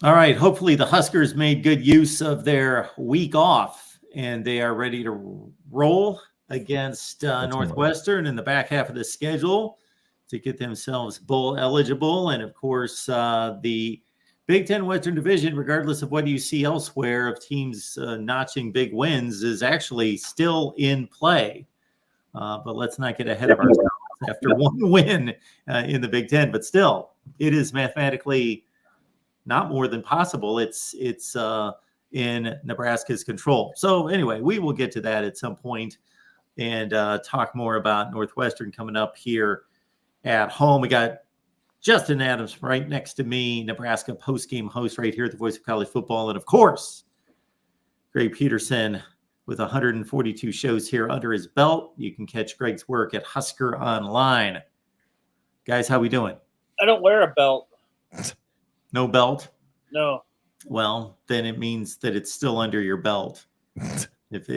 All right. Hopefully the Huskers made good use of their week off and they are ready to roll against Northwestern in the back half of the schedule to get themselves bowl eligible. And of course, the Big Ten Western Division, regardless of what you see elsewhere of teams notching big wins, is actually still in play. But let's not get ahead of ourselves after one win in the Big Ten. But still, it is mathematically not more than possible. It's in Nebraska's control. So anyway, we will get to that at some point and talk more about Northwestern coming up here at home. We got Justin Adams right next to me, Nebraska postgame host right here at the Voice of College Football. And of course, Greg Peterson with 142 shows here under his belt. You can catch Greg's work at Husker Online. Guys, how we doing? I don't wear a belt. No belt? No. Well, then it means that it's still under your belt. If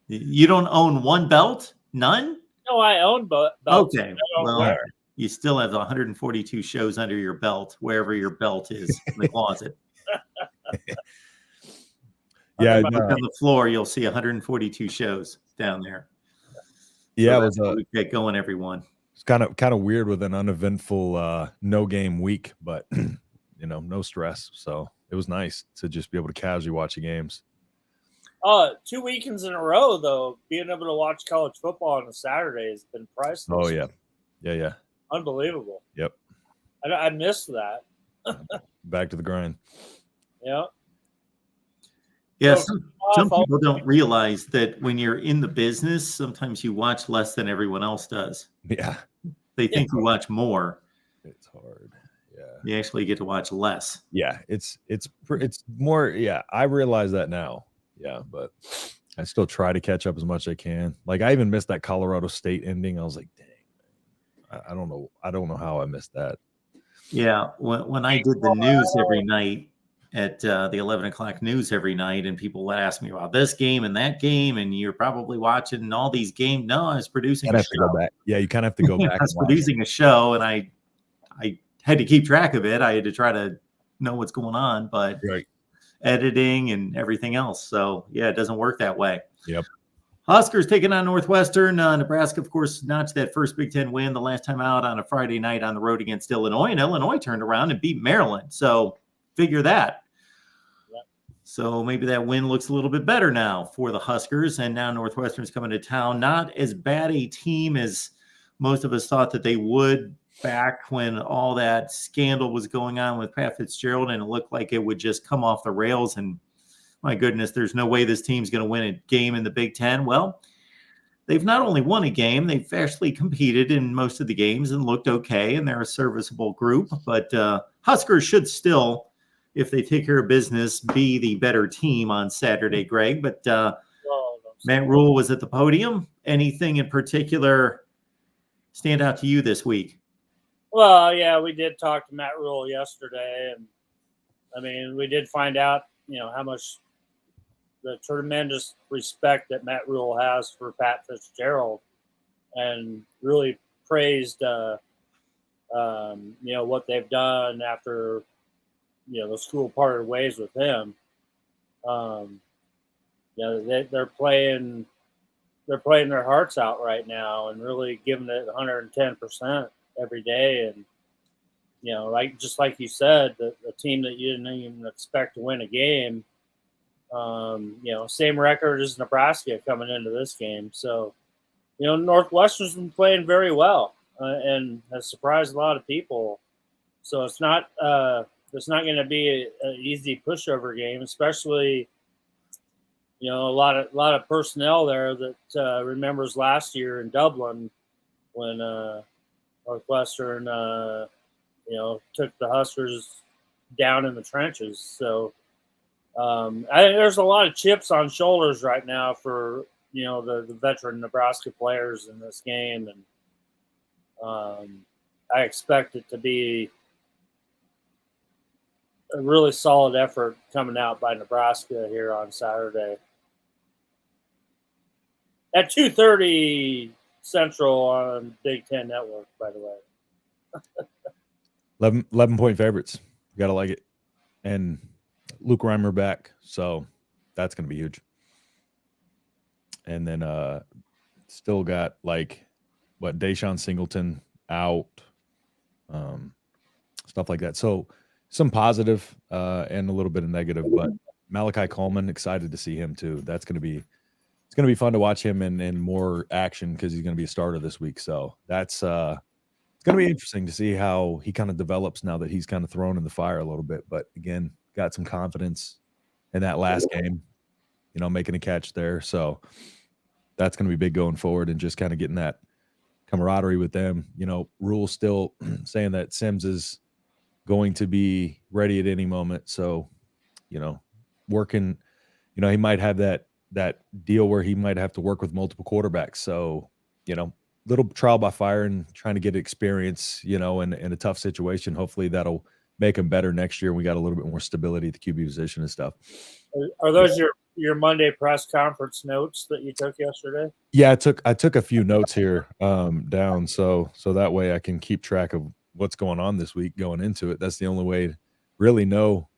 you don't own one belt? None? No, I own belts. Okay. Well, you still have 142 shows under your belt, wherever your belt is in the closet. Yeah, on the floor, you'll see 142 shows down there. Yeah, so it was we get going, everyone. It's kind of weird with an uneventful no game week, but no stress. So it was nice to just be able to casually watch the games. 2 weekends in a row, though, being able to watch college football on a Saturday has been priceless. Oh yeah. Unbelievable. Yep. I missed that. Back to the grind. Yeah. Yeah, some people don't realize that when you're in the business, sometimes you watch less than everyone else does. Yeah. They think you watch more. It's hard. Yeah. You actually get to watch less. Yeah, it's more. Yeah, I realize that now. Yeah, but I still try to catch up as much as I can. Like I even missed that Colorado State ending. I was like, dang, I don't know. I don't know how I missed that. Yeah, when I did the news every night at the 11 o'clock news every night, and people would ask me about this game and that game, and you're probably watching all these games. No, I was producing a show. To go back. Yeah, you kind of have to go back. I was producing a show, and I had to keep track of it. I had to try to know what's going on, but editing and everything else. So, yeah, it doesn't work that way. Yep. Huskers taking on Northwestern. Nebraska, of course, notched that first Big Ten win the last time out on a Friday night on the road against Illinois, and Illinois turned around and beat Maryland. So, figure that. So maybe that win looks a little bit better now for the Huskers. And now Northwestern's coming to town. Not as bad a team as most of us thought that they would back when all that scandal was going on with Pat Fitzgerald, and it looked like it would just come off the rails. And my goodness, there's no way this team's going to win a game in the Big Ten. Well, they've not only won a game, they've actually competed in most of the games and looked okay, and they're a serviceable group. But Huskers should still, if they take care of business, be the better team on Saturday, Greg. But Matt Rhule was at the podium. Anything in particular stand out to you this week? Well, yeah, we did talk to Matt Rhule yesterday, and I mean, we did find out, how much the tremendous respect that Matt Rhule has for Pat Fitzgerald, and really praised, what they've done after, the school parted ways with him. They're playing their hearts out right now and really giving it 110% every day. And, just like you said, the team that you didn't even expect to win a game, same record as Nebraska coming into this game. So, Northwestern's been playing very well and has surprised a lot of people. So it's not going to be an easy pushover game, especially, a lot of personnel there that remembers last year in Dublin when Northwestern, took the Huskers down in the trenches. So I think there's a lot of chips on shoulders right now for, the veteran Nebraska players in this game. And I expect it to be a really solid effort coming out by Nebraska here on Saturday. At 2:30 Central on Big Ten Network, by the way. 11-point favorites. You got to like it. And Luke Reimer back. So that's going to be huge. And then still got Deshaun Singleton out, stuff like that. So some positive and a little bit of negative, but Malachi Coleman, excited to see him too. It's going to be fun to watch him in more action because he's going to be a starter this week. So that's it's going to be interesting to see how he kind of develops now that he's kind of thrown in the fire a little bit. But again, got some confidence in that last game, making a catch there. So that's going to be big going forward and just kind of getting that camaraderie with them. Rhule still saying that Sims is going to be ready at any moment. So, working, he might have that deal where he might have to work with multiple quarterbacks. So, little trial by fire and trying to get experience, in a tough situation. Hopefully that'll make him better next year. We got a little bit more stability at the QB position and stuff. Are those your Monday press conference notes that you took yesterday? Yeah, I took a few notes here down so that way I can keep track of what's going on this week going into it. That's the only way to really know,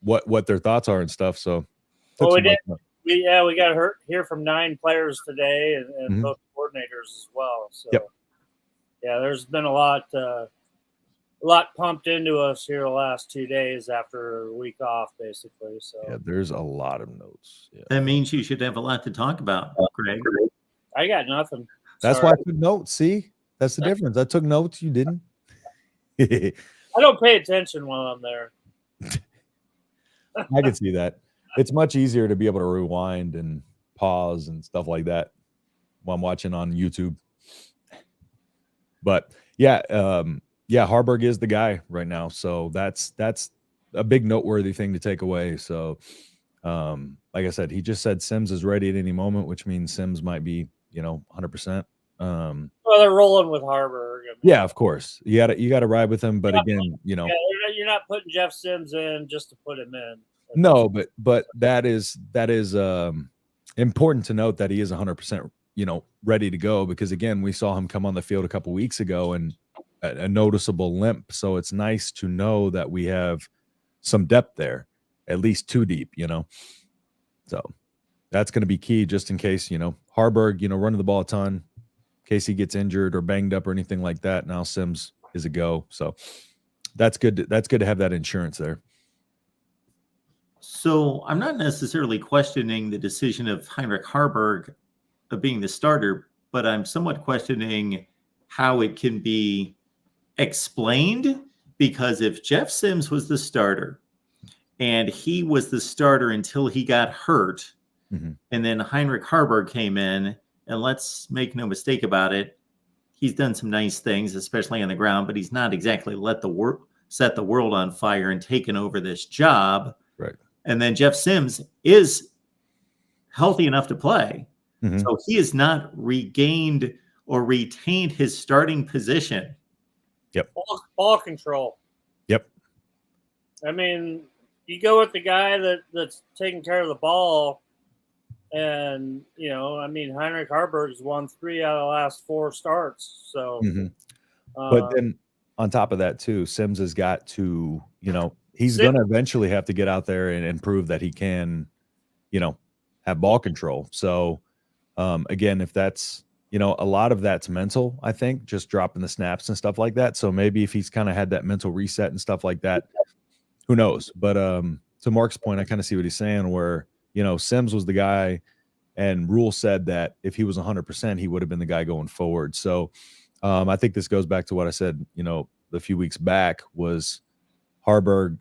what their thoughts are and stuff. So we got to hear from 9 players today and both coordinators as well. So yeah, there's been a lot pumped into us here the last 2 days after a week off, basically. So yeah, there's a lot of notes. Yeah. That means you should have a lot to talk about, Greg. I got nothing. That's why I took notes. See, that's the difference. I took notes. You didn't. I don't pay attention while I'm there. I can see that. It's much easier to be able to rewind and pause and stuff like that while I'm watching on YouTube. But yeah, Harburg is the guy right now. So that's a big noteworthy thing to take away. So, like I said, he just said Sims is ready at any moment, which means Sims might be, 100%. Well, they're rolling with Harburg. Yeah, of course. You got to ride with him. But again, you're not putting Jeff Sims in just to put him in. No, but that is important to note that he is 100%, ready to go, because again, we saw him come on the field a couple weeks ago and a noticeable limp. So it's nice to know that we have some depth there, at least 2 deep, So that's going to be key just in case, Harburg, running the ball a ton, in case he gets injured or banged up or anything like that. Now Sims is a go. So that's good. That's good to have that insurance there. So I'm not necessarily questioning the decision of Heinrich Harburg of being the starter, but I'm somewhat questioning how it can be explained, because if Jeff Sims was the starter and he was the starter until he got hurt, and then Heinrich Harburg came in, and let's make no mistake about it, he's done some nice things, especially on the ground, but he's not exactly set the world on fire and taken over this job. Right. And then Jeff Sims is healthy enough to play. So he has not regained or retained his starting position. Yep. Ball control. Yep. I mean, you go with the guy that's taking care of the ball, and Heinrich Harburg's won 3 out of the last 4 starts. So, but then on top of that too, Sims has got to, he's going to eventually have to get out there and prove that he can, have ball control. So, again, if that's, a lot of that's mental, I think, just dropping the snaps and stuff like that. So maybe if he's kind of had that mental reset and stuff like that, who knows? But to Mark's point, I kind of see what he's saying, where, Sims was the guy, and Rhule said that if he was 100%, he would have been the guy going forward. So I think this goes back to what I said, a few weeks back, was Harburg,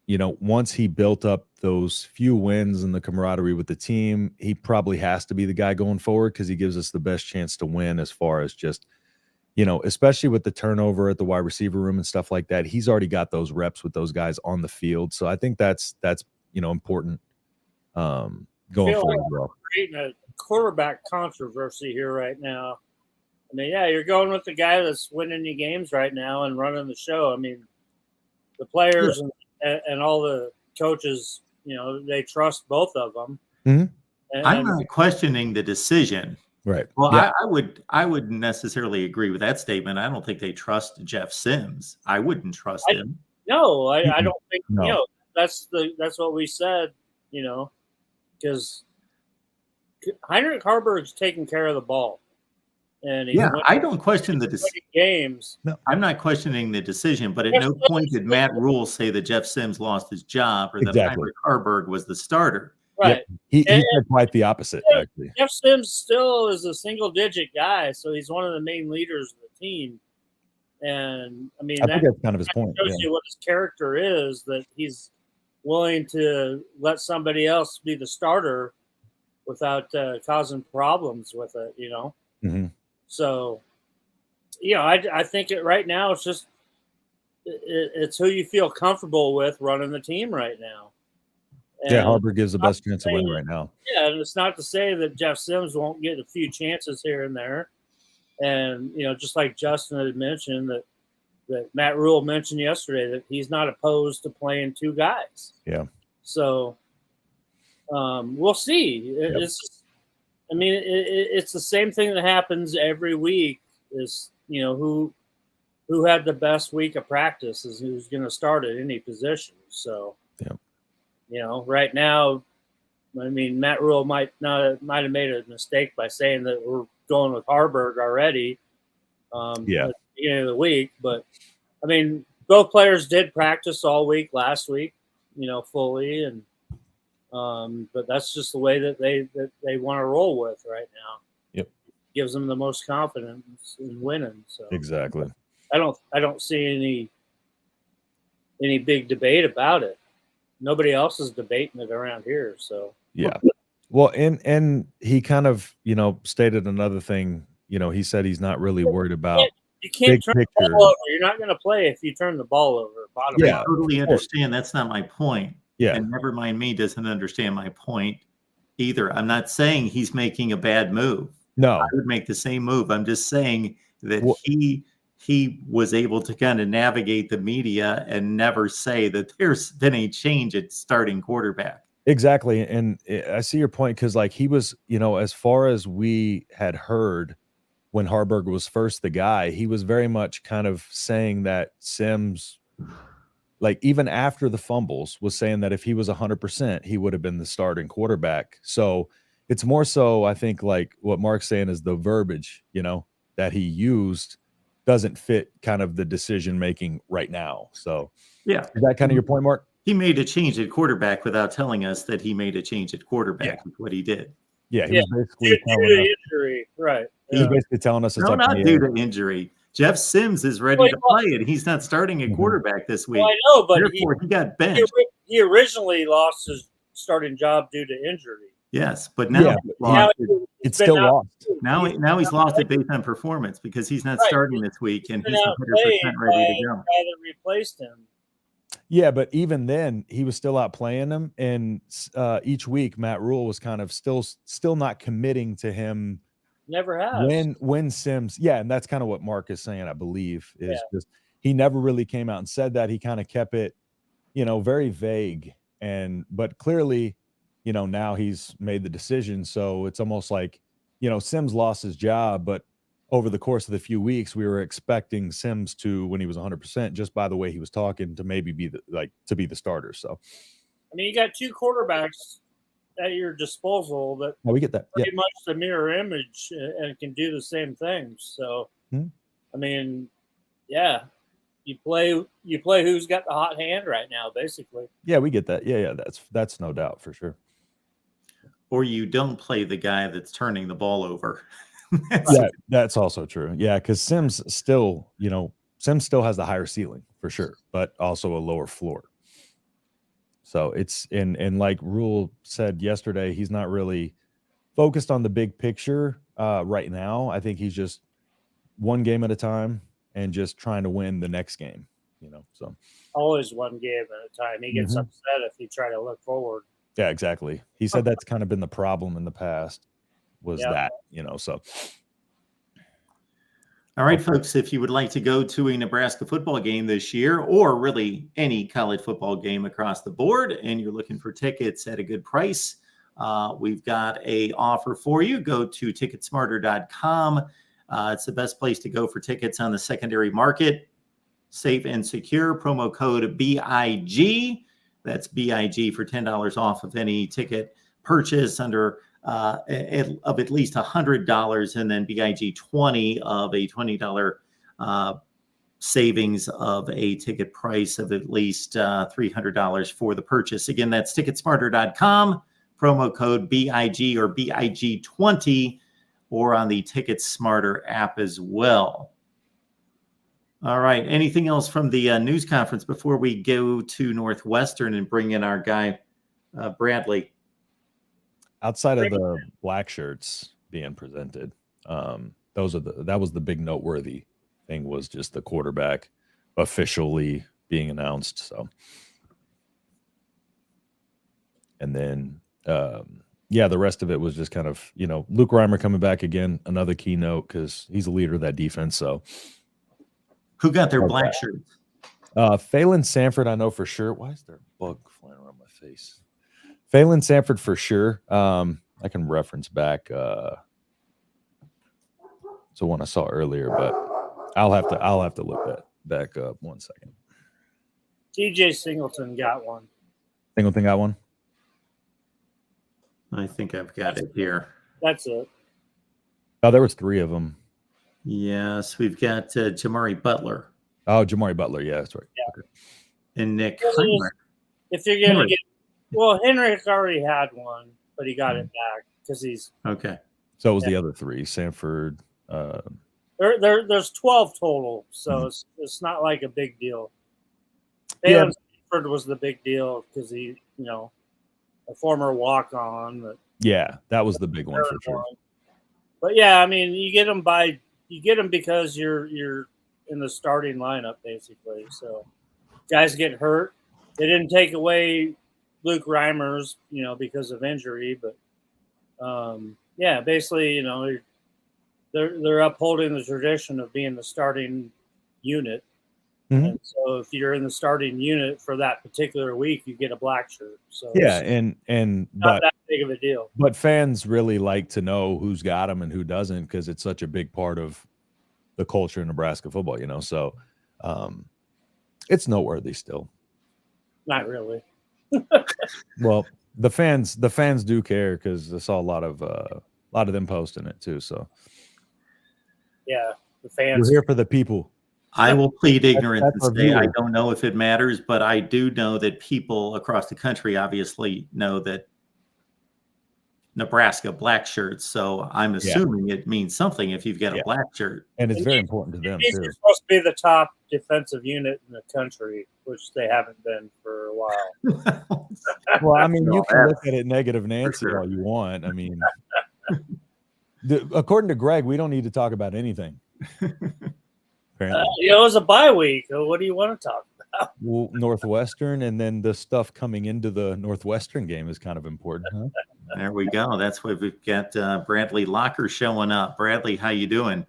once he built up those few wins and the camaraderie with the team, he probably has to be the guy going forward, because he gives us the best chance to win, as far as just, especially with the turnover at the wide receiver room and stuff like that. He's already got those reps with those guys on the field. So I think that's important going forward. We're creating a quarterback controversy here right now. I mean, yeah, you're going with the guy that's winning you games right now and running the show. I mean, the players and all the coaches, they trust both of them. I'm not questioning the decision. Right. Well, Yeah. I wouldn't necessarily agree with that statement. I don't think they trust Jeff Sims. I wouldn't trust him. No, I don't think No. that's what we said, because Heinrich Harburg's taking care of the ball, and he's I don't question the winning games. No. I'm not questioning the decision, but at no point did Matt Rhule say that Jeff Sims lost his job or that Heinrich Harburg was the starter. Right. Yep. He said quite the opposite, actually. Jeff Sims still is a single-digit guy, so he's one of the main leaders of the team. And I mean, I think that's kind of his point. Shows you what his character is, that he's willing to let somebody else be the starter without causing problems with it, Mm-hmm. So, I think right now it's just it's who you feel comfortable with running the team right now. And Harburg gives the best chance to win right now. Yeah, and it's not to say that Jeff Sims won't get a few chances here and there. And, just like Justin had mentioned, that Matt Rhule mentioned yesterday, that he's not opposed to playing two guys. Yeah. So we'll see. Yep. It's the same thing that happens every week is, who had the best week of practice is who's going to start at any position. So, right now, Matt Rhule might have made a mistake by saying that we're going with Harburg already at the beginning of the week. But, both players did practice all week last week, fully. And but that's just the way that they want to roll with right now. Yep. Gives them the most confidence in winning. So exactly. I don't see any big debate about it. Nobody else is debating it around here. So yeah. Well, and he kind of, stated another thing. He said he's not really worried about. You can't turn the ball over. You're not going to play if you turn the ball over. I totally understand. That's not my point. Yeah. And never mind me doesn't understand my point either. I'm not saying he's making a bad move. No. I would make the same move. I'm just saying that he was able to kind of navigate the media and never say that there's been a change at starting quarterback. Exactly. And I see your point because, he was, as far as we had heard when Harburg was first the guy, he was very much kind of saying that Sims, even after the fumbles, was saying that if he was 100%, he would have been the starting quarterback. So it's more so, I think, what Mark's saying is the verbiage, that he used doesn't fit kind of the decision making right now. So yeah, is that kind of your point, Mark? He made a change at quarterback without telling us that he made a change at quarterback with what he did. Yeah, he was basically telling us, injury, right? He was basically telling us it's no, not due to injury. Jeff Sims is ready to play, and he's not starting at quarterback this week. Well, I know, but therefore he got benched. He originally lost his starting job due to injury. Yes, but now it's still lost. Now he's lost it based on performance because he's not starting this week, and he's 100% ready to go. Guy that replaced him. Yeah, but even then, he was still out playing him, and each week Matt Rhule was kind of still not committing to him. Never has. When Sims, and that's kind of what Mark is saying, I believe, is just he never really came out and said that. He kind of kept it, very vague, but clearly, now he's made the decision. So it's almost like, Sims lost his job, but over the course of the few weeks, we were expecting Sims to, when he was 100%, just by the way he was talking, to maybe be the starter. So, you got two quarterbacks at your disposal that we get that pretty much the mirror image and can do the same things. So, you play who's got the hot hand right now, basically. Yeah, we get that. Yeah, that's no doubt for sure. Or you don't play the guy that's turning the ball over. That's also true. Yeah, because Sims still has the higher ceiling for sure, but also a lower floor. So it's and like Rhule said yesterday, he's not really focused on the big picture right now. I think he's just one game at a time and just trying to win the next game. So always one game at a time. He gets upset if you try to look forward. Yeah, exactly. He said that's kind of been the problem in the past. That, so. All right, folks, if you would like to go to a Nebraska football game this year, or really any college football game across the board, and you're looking for tickets at a good price, we've got a offer for you. Go to ticketsmarter.com. It's the best place to go for tickets on the secondary market. Safe and secure. Promo code BIG. That's BIG for $10 off of any ticket purchase under of at least $100, and then BIG 20 of a $20 savings of a ticket price of at least $300 for the purchase. Again, that's ticketsmarter.com. Promo code BIG or BIG 20, or on the Ticket Smarter app as well. All right. Anything else from the news conference before we go to Northwestern and bring in our guy, Bradley? Outside of the black shirts being presented, that was the big noteworthy thing, was just the quarterback officially being announced. So, and then the rest of it was just kind of, Luke Reimer coming back again, another keynote, because he's a leader of that defense. So, who got their black shirts? Phelan Sanford, I know for sure. Why is there a bug flying around my face? Phelan Sanford for sure. I can reference back to one I saw earlier, but I'll have to look that back up 1 second. TJ Singleton got one. Singleton got one? I think I've got it here. That's it. Oh, there was 3 of them. Yes, we've got Jamari Butler. Oh, Jamari Butler. Yeah, that's right. Yeah. Okay. And Nick Heinrich. If you're going to get – well, Henrik already had one, but he got it back because he's – okay. So it was the other 3, Sanford. There's 12 total, so it's not like a big deal. Sanford was the big deal because he, a former walk-on. But, yeah, that was the big one for sure. But yeah, I mean, you get them because you're in the starting lineup basically. So guys get hurt. They didn't take away Luke Reimer's, because of injury, but basically, they're upholding the tradition of being the starting unit. Mm-hmm. And so if you're in the starting unit for that particular week, you get a black shirt. So yeah, and not that big of a deal. But fans really like to know who's got them and who doesn't, because it's such a big part of the culture in Nebraska football, So it's noteworthy still. Not really. Well, the fans do care, because I saw a lot of them posting it too. So yeah, the fans. We're here for the people. I will plead ignorance and say I don't know if it matters, but I do know that people across the country obviously know that Nebraska black shirts. So I'm assuming it means something if you've got a black shirt. And it's very important to them too. They're supposed to be the top defensive unit in the country, which they haven't been for a while. Well, I mean, you can look at it negative Nancy all you want. I mean, according to Greg, we don't need to talk about anything. It was a bye week. What do you want to talk about? Well, Northwestern, and then the stuff coming into the Northwestern game is kind of important, huh? There we go. That's why we've got Bradley Locker showing up. Bradley, how you doing?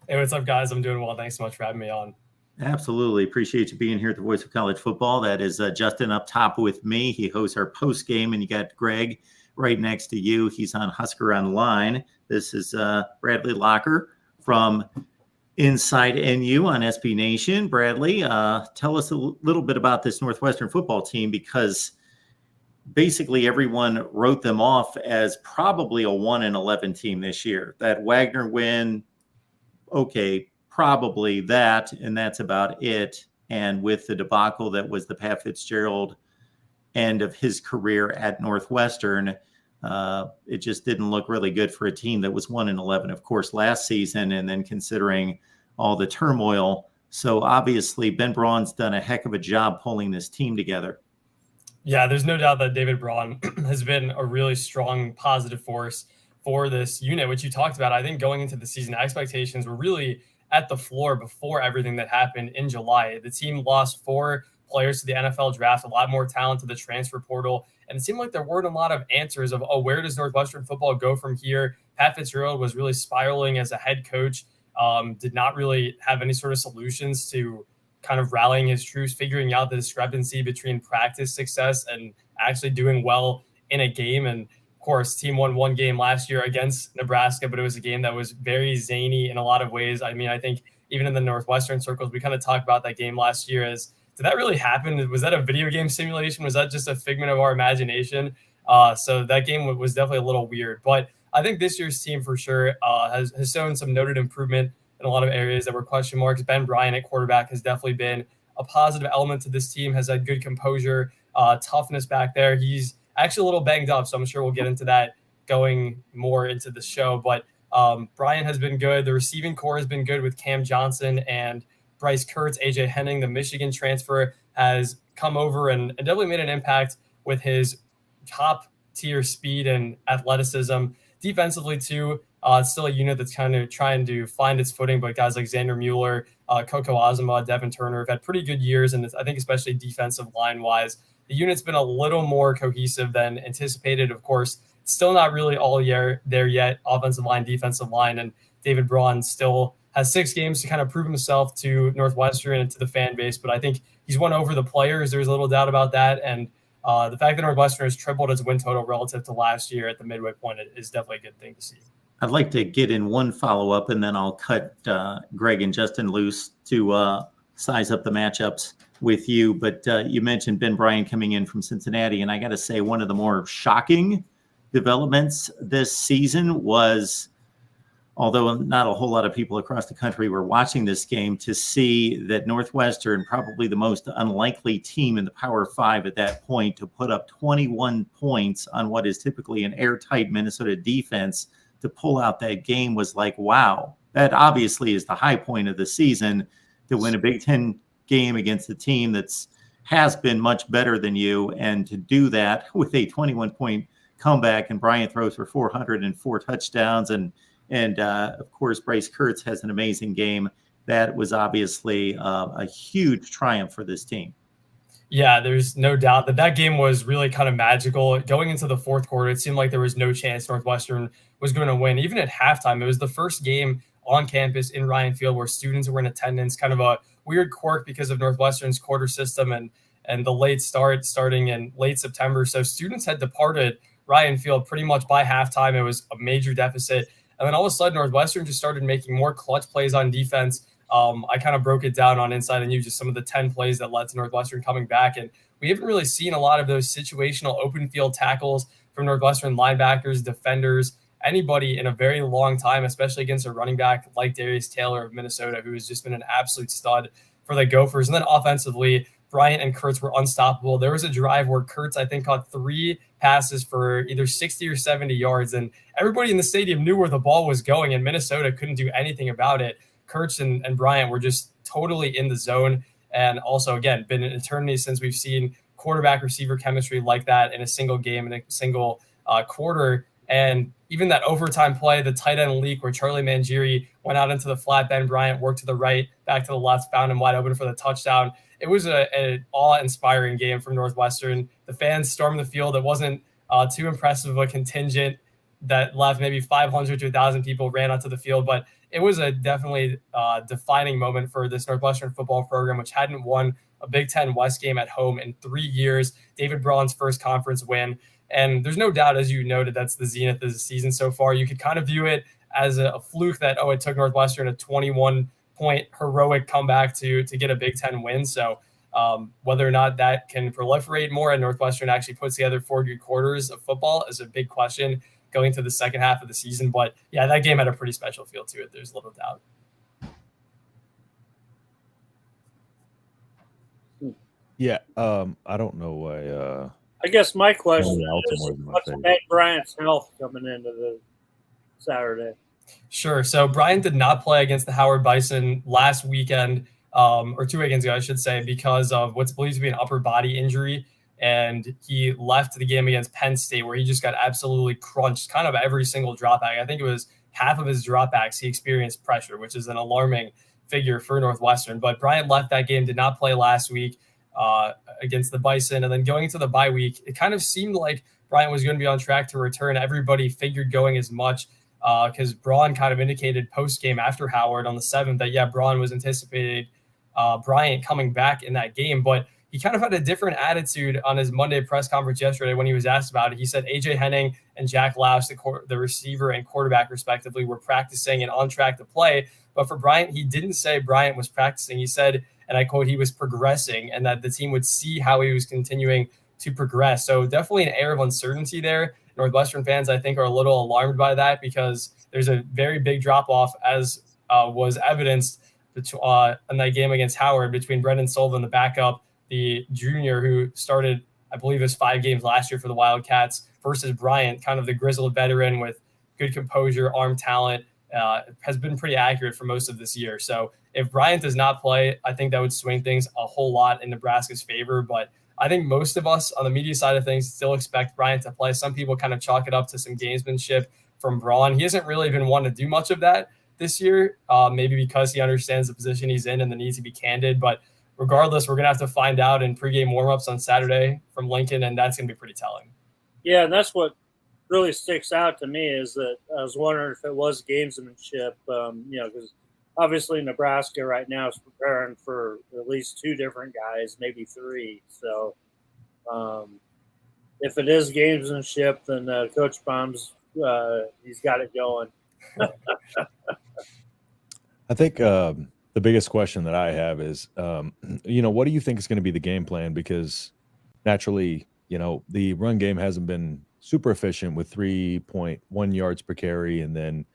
Hey, what's up, guys? I'm doing well. Thanks so much for having me on. Absolutely. Appreciate you being here at the Voice of College Football. That is Justin up top with me. He hosts our post game, and you got Greg right next to you. He's on Husker Online. This is Bradley Locker from Inside NU on SB Nation. Bradley, tell us a little bit about this Northwestern football team, because basically everyone wrote them off as probably a 1-11 team this year. That Wagner win, okay, probably that, and that's about it. And with the debacle that was the Pat Fitzgerald end of his career at Northwestern, it just didn't look really good for a team that was 1-11, of course, last season, and then considering all the turmoil. So obviously Ben Braun's done a heck of a job pulling this team together. Yeah, there's no doubt that David Braun has been a really strong positive force for this unit, which you talked about. I think going into the season, expectations were really at the floor before everything that happened in July. The team lost 4 players to the NFL draft, a lot more talent to the transfer portal, and it seemed like there weren't a lot of answers of, where does Northwestern football go from here? Pat Fitzgerald was really spiraling as a head coach, did not really have any sort of solutions to kind of rallying his troops, figuring out the discrepancy between practice success and actually doing well in a game. And of course, team won one game last year against Nebraska, but it was a game that was very zany in a lot of ways. I mean, I think even in the Northwestern circles, we kind of talked about that game last year as, did that really happen? Was that a video game simulation? Was that just a figment of our imagination? So that game was definitely a little weird. But I think this year's team for sure has shown some noted improvement in a lot of areas that were question marks. Ben Bryant at quarterback has definitely been a positive element to this team, has had good composure, toughness back there. He's actually a little banged up, so I'm sure we'll get into that going more into the show. But Bryant has been good. The receiving core has been good with Cam Johnson and Bryce Kurtz. AJ Henning, the Michigan transfer, has come over and definitely made an impact with his top-tier speed and athleticism. Defensively, too, it's still a unit that's kind of trying to find its footing, but guys like Xander Mueller, Coco Azuma, Devin Turner have had pretty good years, and I think especially defensive line-wise, the unit's been a little more cohesive than anticipated. Of course, still not really all year there yet, offensive line, defensive line, and David Braun still has 6 games to kind of prove himself to Northwestern and to the fan base, but I think he's won over the players. There's a little doubt about that, and the fact that Northwestern has tripled its win total relative to last year at the midway point is definitely a good thing to see. I'd like to get in one follow-up, and then I'll cut Greg and Justin loose to size up the matchups with you. But you mentioned Ben Bryant coming in from Cincinnati, and I got to say one of the more shocking developments this season was, although not a whole lot of people across the country were watching this game, to see that Northwestern, probably the most unlikely team in the Power 5 at that point, to put up 21 points on what is typically an airtight Minnesota defense, to pull out that game was like, wow. That obviously is the high point of the season, to win a Big Ten game against a team that's has been much better than you, and to do that with a 21-point comeback. And Bryant throws for 404 touchdowns, and of course, Bryce Kurtz has an amazing game. That was obviously a huge triumph for this team. Yeah, there's no doubt that game was really kind of magical. Going into the fourth quarter, it seemed like there was no chance Northwestern was going to win. Even at halftime, it was the first game on campus in Ryan Field where students were in attendance, kind of a weird quirk because of Northwestern's quarter system and the late starting in late September. So students had departed Ryan Field pretty much by halftime. It was a major deficit. And then all of a sudden, Northwestern just started making more clutch plays on defense. I kind of broke it down on Inside the News, just some of the 10 plays that led to Northwestern coming back. And we haven't really seen a lot of those situational open field tackles from Northwestern linebackers, defenders, anybody in a very long time, especially against a running back like Darius Taylor of Minnesota, who has just been an absolute stud for the Gophers. And then offensively, Bryant and Kurtz were unstoppable. There was a drive where Kurtz, I think, caught 3 passes for either 60 or 70 yards, and everybody in the stadium knew where the ball was going, and Minnesota couldn't do anything about it. Kurtz and Bryant were just totally in the zone, and also, again, been an eternity since we've seen quarterback-receiver chemistry like that in a single game, in a single quarter. And even that overtime play, the tight end leak where Charlie Mangieri went out into the flat, Ben Bryant worked to the right, back to the left, found him wide open for the touchdown. It was an awe-inspiring game from Northwestern. The fans stormed the field. It wasn't too impressive of a contingent that left. Maybe 500 to 1,000 people ran onto the field, but it was a definitely defining moment for this Northwestern football program, which hadn't won a Big Ten West game at home in 3 years. David Braun's first conference win. And there's no doubt, as you noted, that's the zenith of the season so far. You could kind of view it as a fluke that, it took Northwestern a 21-point heroic comeback to get a Big Ten win. So whether or not that can proliferate more and Northwestern actually puts together 4 good quarters of football is a big question going to the second half of the season. But yeah, that game had a pretty special feel to it. There's little doubt. Yeah, I don't know why. I guess my question is, Baltimore is my what's favorite. Ben Bryant's health coming into the Saturday? Sure. So Bryant did not play against the Howard Bison last weekend, or 2 weekends ago, I should say, because of what's believed to be an upper body injury. And he left the game against Penn State, where he just got absolutely crunched kind of every single dropback. I think it was half of his dropbacks he experienced pressure, which is an alarming figure for Northwestern. But Bryant left that game, did not play last week against the Bison. And then going into the bye week, it kind of seemed like Bryant was going to be on track to return. Everybody figured going as much because Braun kind of indicated post-game after Howard on the 7th that, yeah, Braun was anticipated Bryant coming back in that game. But he kind of had a different attitude on his Monday press conference yesterday when he was asked about it. He said AJ Henning and Jack Lausch, the receiver and quarterback respectively, were practicing and on track to play. But for Bryant, he didn't say Bryant was practicing. He said, and I quote, he was progressing, and that the team would see how he was continuing to progress. So definitely an air of uncertainty there. Northwestern fans, I think, are a little alarmed by that because there's a very big drop-off, as was evidenced in that game against Howard between Brendan Sullivan, the backup, the junior who started, I believe, his 5 games last year for the Wildcats, versus Bryant, kind of the grizzled veteran with good composure, arm talent, has been pretty accurate for most of this year. So if Bryant does not play, I think that would swing things a whole lot in Nebraska's favor. But I think most of us on the media side of things still expect Bryant to play. Some people kind of chalk it up to some gamesmanship from Braun. He hasn't really been one to do much of that this year, maybe because he understands the position he's in and the need to be candid. But regardless, we're going to have to find out in pregame warmups on Saturday from Lincoln, and that's going to be pretty telling. Yeah, and that's what really sticks out to me is that I was wondering if it was gamesmanship, because obviously Nebraska right now is preparing for at least 2 different guys, maybe 3. So if it is gamesmanship, then Coach Baum's he's got it going. I think the biggest question that I have is, what do you think is going to be the game plan? Because naturally, the run game hasn't been super efficient with 3.1 yards per carry, and then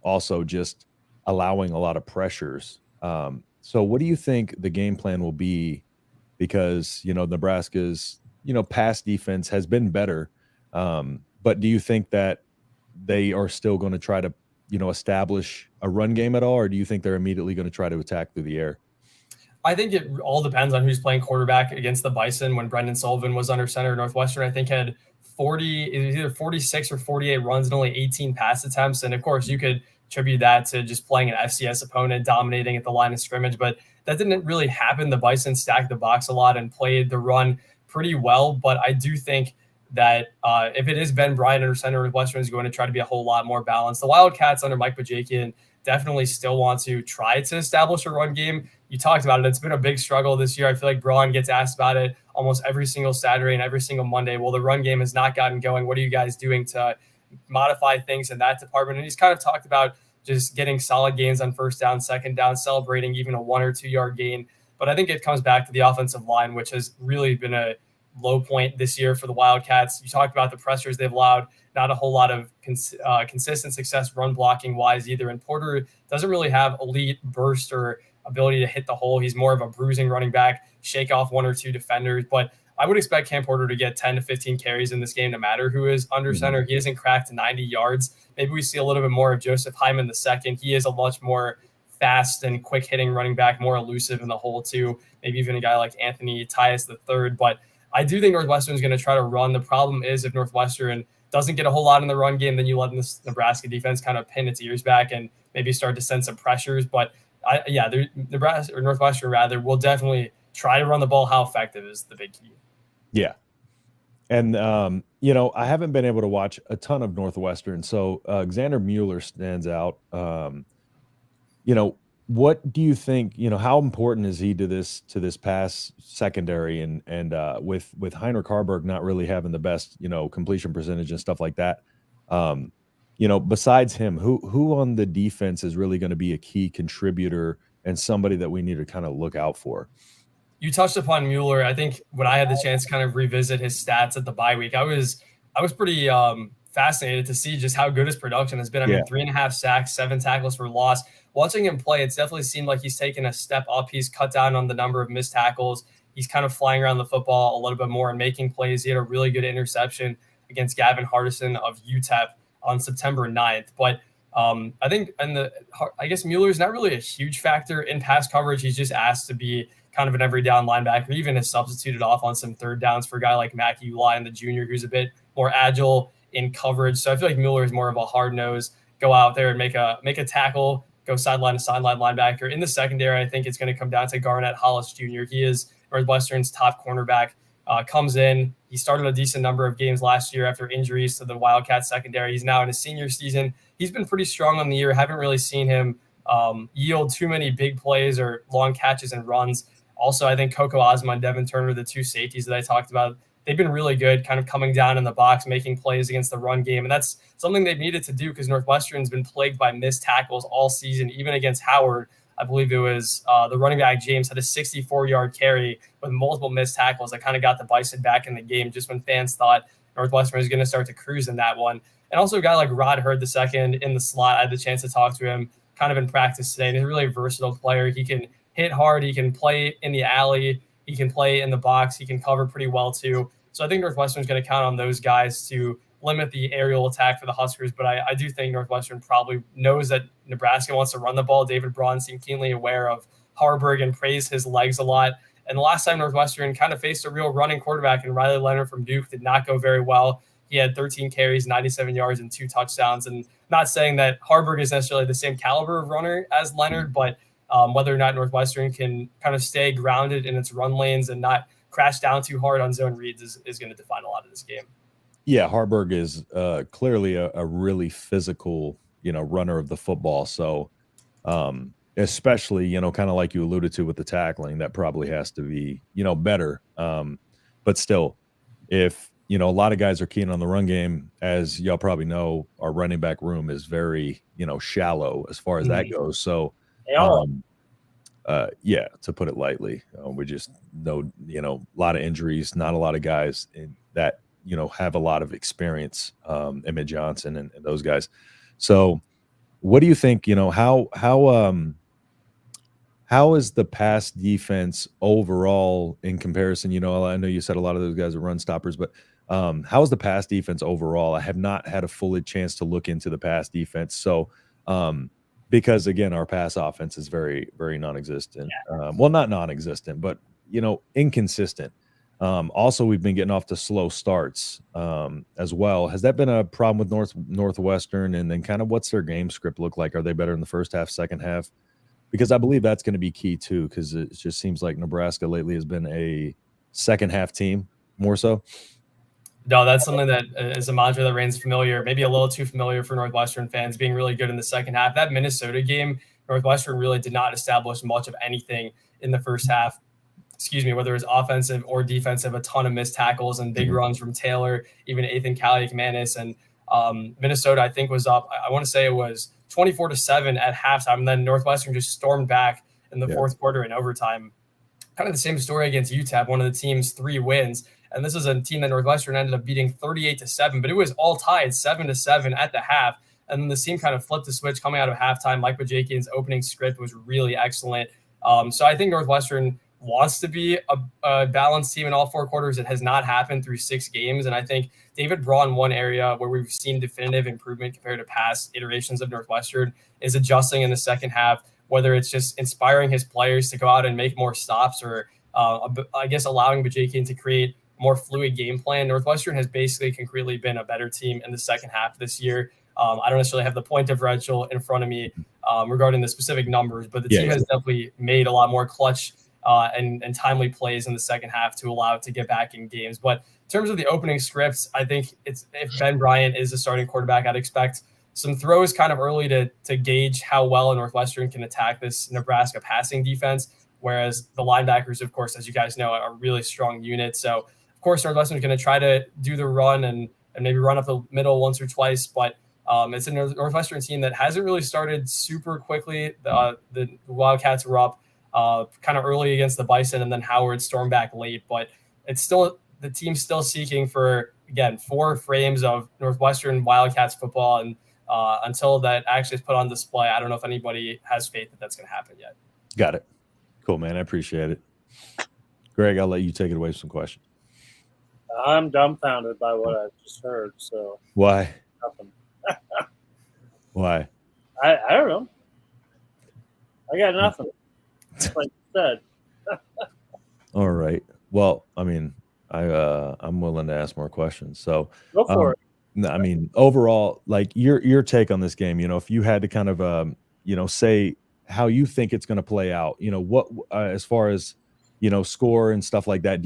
also just allowing a lot of pressures. So what do you think the game plan will be? Because, Nebraska's, pass defense has been better. But do you think that they are still going to try to, establish a run game at all? Or do you think they're immediately going to try to attack through the air? I think it all depends on who's playing quarterback against the Bison. When Brendan Sullivan was under center, Northwestern, I think, had either 46 or 48 runs and only 18 pass attempts. And of course, you could attribute that to just playing an FCS opponent, dominating at the line of scrimmage, but that didn't really happen. The Bison stacked the box a lot and played the run pretty well. But I do think that if it is Ben Bryant under center, Northwestern is going to try to be a whole lot more balanced. The Wildcats under Mike Bajakian definitely still want to try to establish a run game. You talked about it. It's been a big struggle this year. I feel like Braun gets asked about it almost every single Saturday and every single Monday. Well, the run game has not gotten going. What are you guys doing to modify things in that department? And he's kind of talked about just getting solid gains on first down, second down, celebrating even a 1 or 2 yard gain. But I think it comes back to the offensive line, which has really been a low point this year for the Wildcats. You talked about the pressures they've allowed, not a whole lot of consistent success run blocking wise either. And Porter doesn't really have elite burst or ability to hit the hole. He's more of a bruising running back, shake off 1 or 2 defenders. But I would expect Cam Porter to get 10 to 15 carries in this game, no matter who is under center. He hasn't cracked 90 yards. Maybe we see a little bit more of Joseph Hyman II. He is a much more fast and quick hitting running back, more elusive in the hole too. Maybe even a guy like Anthony Tyus III. But I do think Northwestern is going to try to run. The problem is if Northwestern doesn't get a whole lot in the run game, then you let this Nebraska defense kind of pin its ears back and maybe start to send some pressures. But Nebraska or Northwestern rather will definitely try to run the ball. How effective is the big key. Yeah. And, I haven't been able to watch a ton of Northwestern. So Xander Mueller stands out. What do you think, how important is he to this pass secondary and with Heinrich Harburg not really having the best, completion percentage and stuff like that? Besides him, who on the defense is really going to be a key contributor and somebody that we need to kind of look out for? You touched upon Mueller. I think when I had the chance to kind of revisit his stats at the bye week, I was pretty fascinated to see just how good his production has been. I mean, 3.5 sacks, 7 tackles for loss. Watching him play, it's definitely seemed like he's taken a step up. He's cut down on the number of missed tackles. He's kind of flying around the football a little bit more and making plays. He had a really good interception against Gavin Hardison of UTEP on September 9th. But I think I guess Mueller's not really a huge factor in pass coverage. He's just asked to be kind of an every down linebacker, even has substituted off on some third downs for a guy like Mackie Lyon, the junior, who's a bit more agile in coverage. So I feel like Mueller is more of a hard nose, go out there and make a tackle, go sideline to sideline linebacker. In the secondary, I think it's going to come down to Garnett Hollis Jr. He is Northwestern's top cornerback. Comes in. He started a decent number of games last year after injuries to the Wildcat secondary. He's now in his senior season. He's been pretty strong on the year. Haven't really seen him yield too many big plays or long catches and runs. Also, I think Coco Ozma and Devin Turner, the two safeties that I talked about, they've been really good kind of coming down in the box, making plays against the run game. And that's something they've needed to do because Northwestern's been plagued by missed tackles all season, even against Howard. I believe it was the running back James had a 64-yard carry with multiple missed tackles that kind of got the Bison back in the game just when fans thought Northwestern was going to start to cruise in that one. And also a guy like Rod Hurd II in the slot. I had the chance to talk to him kind of in practice today. And he's a really versatile player. He can hit hard. He can play in the alley. He can play in the box. He can cover pretty well too. So I think Northwestern's going to count on those guys to limit the aerial attack for the Huskers. But I do think Northwestern probably knows that Nebraska wants to run the ball. David Braun seemed keenly aware of Harburg and praised his legs a lot. And the last time Northwestern kind of faced a real running quarterback, and Riley Leonard from Duke did not go very well. He had 13 carries, 97 yards, and 2 touchdowns. And not saying that Harburg is necessarily the same caliber of runner as Leonard, but whether or not Northwestern can kind of stay grounded in its run lanes and not crash down too hard on zone reads is going to define a lot of this game. Yeah, Harburg is clearly a really physical, runner of the football. So especially, kind of like you alluded to with the tackling, that probably has to be, better. But still, if, a lot of guys are keen on the run game, as y'all probably know, our running back room is very, shallow as far as that goes. So, yeah, to put it lightly, we just know, a lot of injuries, not a lot of guys that, have a lot of experience, Emmett Johnson and those guys. So what do you think, how is the pass defense overall in comparison? I know you said a lot of those guys are run stoppers, but how is the pass defense overall? I have not had a fully chance to look into the pass defense. So, because again, our pass offense is very, very non-existent. Well, not non-existent, but, inconsistent. Also, we've been getting off to slow starts as well. Has that been a problem with Northwestern? And then kind of what's their game script look like? Are they better in the first half, second half? Because I believe that's going to be key too, because it just seems like Nebraska lately has been a second half team more so. No, that's something that is a mantra that reigns familiar, maybe a little too familiar for Northwestern fans, being really good in the second half. That Minnesota game, Northwestern really did not establish much of anything in the first half. Whether it was offensive or defensive, a ton of missed tackles and big runs from Taylor, even Ethan Kaliak-Manis. And Minnesota, I think, was up. I want to say it was 24-7 at halftime. And then Northwestern just stormed back in the fourth quarter in overtime. Kind of the same story against UTEP, one of the team's 3 wins. And this is a team that Northwestern ended up beating 38-7, but it was all tied 7-7 at the half. And then the team kind of flipped the switch coming out of halftime. Mike Bajakian's opening script was really excellent. So I think Northwestern wants to be a balanced team in all 4 quarters. It has not happened through 6 games. And I think David Braun, one area where we've seen definitive improvement compared to past iterations of Northwestern, is adjusting in the second half, whether it's just inspiring his players to go out and make more stops or I guess allowing Bajakian to create more fluid game plan. Northwestern has basically concretely been a better team in the second half this year. I don't necessarily have the point differential in front of me regarding the specific numbers, but the team has definitely made a lot more clutch and timely plays in the second half to allow it to get back in games. But in terms of the opening scripts, I think if Ben Bryant is the starting quarterback, I'd expect some throws kind of early to gauge how well a Northwestern can attack this Nebraska passing defense, whereas the linebackers, of course, as you guys know, are a really strong unit. So, of course, Northwestern is going to try to do the run and maybe run up the middle once or twice, but it's a Northwestern team that hasn't really started super quickly. The Wildcats were up kind of early against the Bison, and then Howard stormed back late. But it's still the team's still seeking for, again, 4 frames of Northwestern Wildcats football. And until that actually is put on display, I don't know if anybody has faith that that's going to happen yet. Got it. Cool, man. I appreciate it. Greg, I'll let you take it away with some questions. I'm dumbfounded by what I just heard. So why? Nothing. Why? I don't know. I got nothing. Like you said. All right. Well, I mean, I'm willing to ask more questions. So go for it. I mean, overall, like your take on this game, if you had to kind of say how you think it's going to play out, what as far as score and stuff like that,